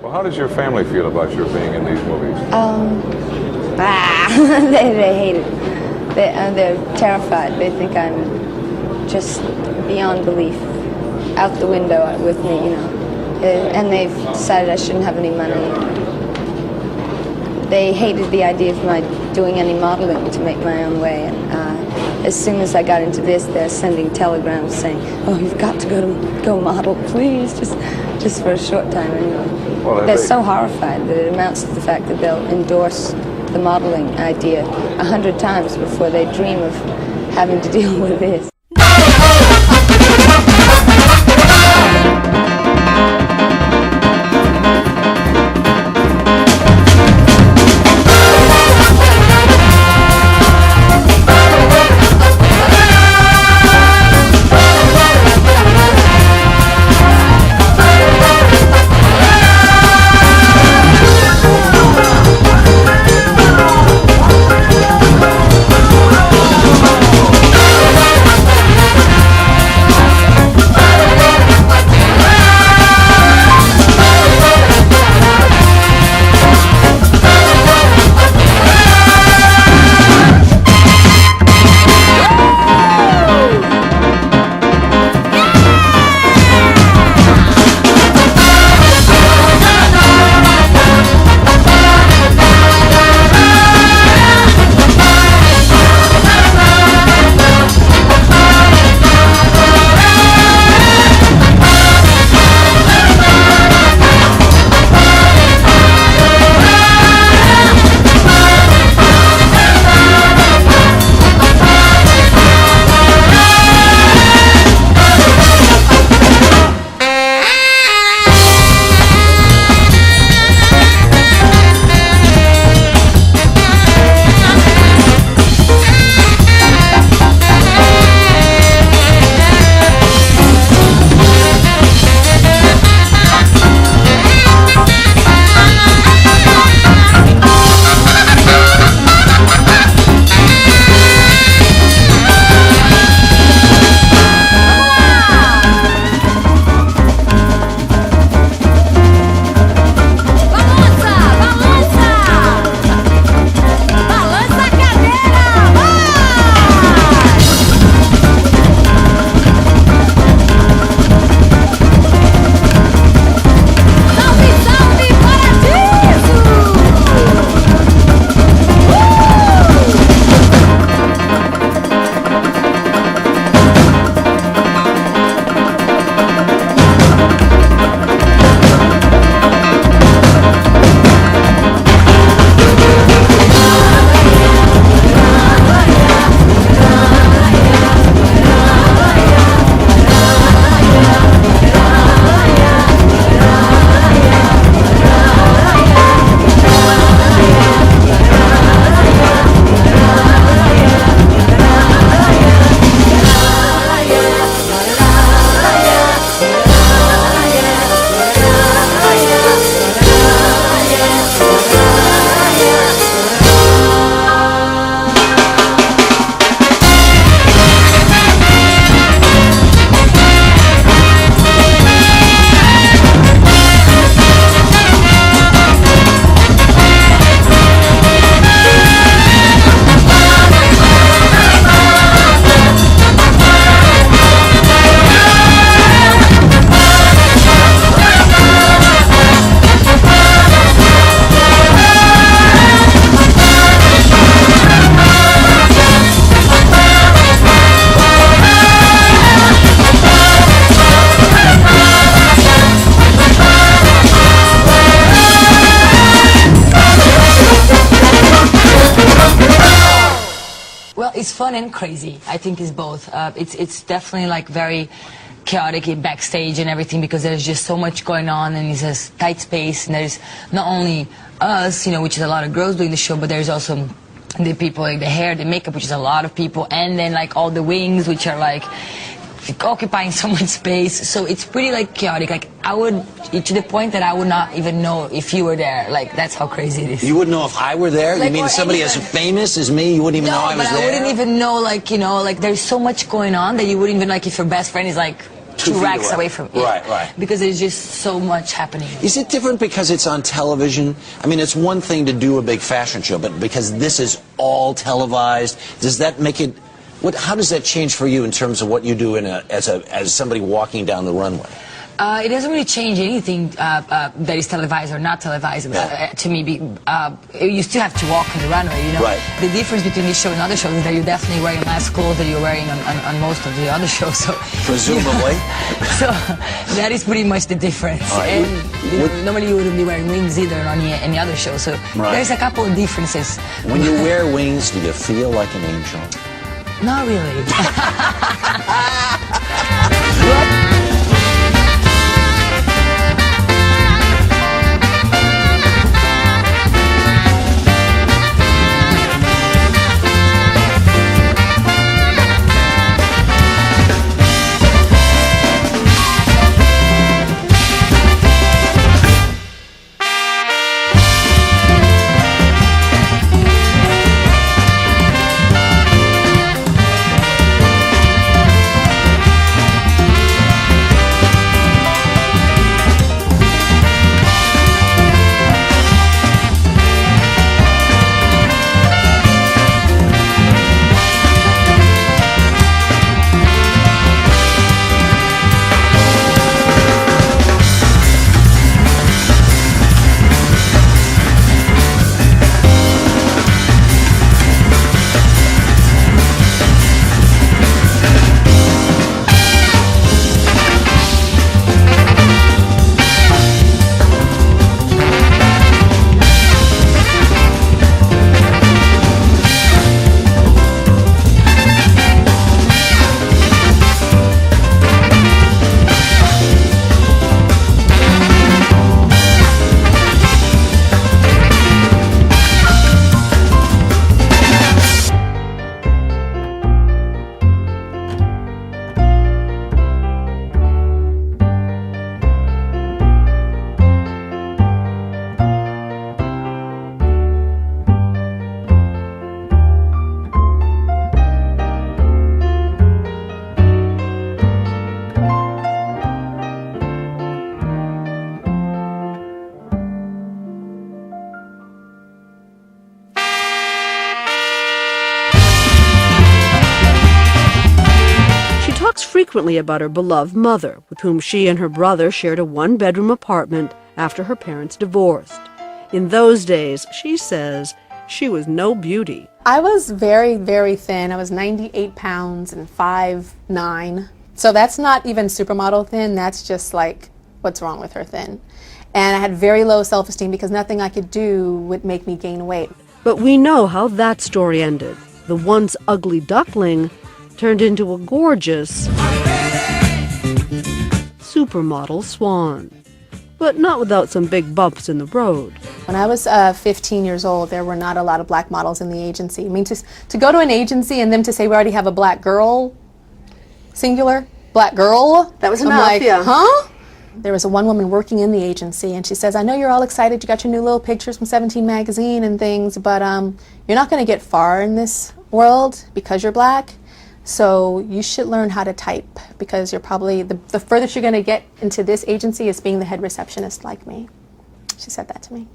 Well, how does your family feel about your being in these movies? They hate it. They're terrified. They think I'm just beyond belief, out the window with me, you know. And they've decided I shouldn't have any money. They hated the idea of my doing any modeling to make my own way. And as soon as I got into this, they're sending telegrams saying, "Oh, you've got to go model, please, just for a short time." Anyway. Well, they're so horrified that it amounts to the fact that they'll endorse the modeling idea 100 times before they dream of having to deal with this. It's fun and crazy. I think it's both. It's definitely like very chaotic backstage and everything because there's just so much going on and it's a tight space and there's not only us, you know, which is a lot of girls doing the show, but there's also the people like the hair, the makeup, which is a lot of people, and then like all the wings, which are like occupying so much space. So it's pretty like chaotic. Like I would, to the point that I would not even know if you were there. Like that's how crazy it is. You wouldn't know if I were there? Like, you mean somebody as famous as me, you wouldn't even know I was there? No, but I wouldn't even know, like, you know, like there's so much going on that you wouldn't even, like, if your best friend is like two feet racks away. away from Right. because there's just so much happening. Is it different because it's on television? I mean, it's one thing to do a big fashion show, but because this is all televised, does that make it? How does that change for you in terms of what you do as somebody walking down the runway? It doesn't really change anything that is televised or not televised to me. You still have to walk on the runway, you know. Right. The difference between this show and other shows is that you're definitely wearing less clothes than you're wearing on most of the other shows. So Presumably. so that is pretty much the difference. Right. And you know, normally you wouldn't be wearing wings either on any other show. So there's a couple of differences. When you wear wings, do you feel like an angel? Not really. Frequently about her beloved mother, with whom she and her brother shared a one-bedroom apartment after her parents divorced. In those days, she says, she was no beauty. I was very, very thin. I was 98 pounds and 5'9". So that's not even supermodel thin, that's just like, what's wrong with her thin? And I had very low self-esteem because nothing I could do would make me gain weight. But we know how that story ended. The once ugly duckling turned into a gorgeous supermodel swan. But not without some big bumps in the road. When I was 15 years old, there were not a lot of black models in the agency. I mean, to go to an agency and them to say we already have a black girl, singular, black girl. That was I'm enough, like, yeah. huh? There was one woman working in the agency, and she says, I know you're all excited, you got your new little pictures from 17 magazine and things, but you're not going to get far in this world because you're black. So you should learn how to type, because you're probably, the furthest you're going to get into this agency is being the head receptionist like me. She said that to me.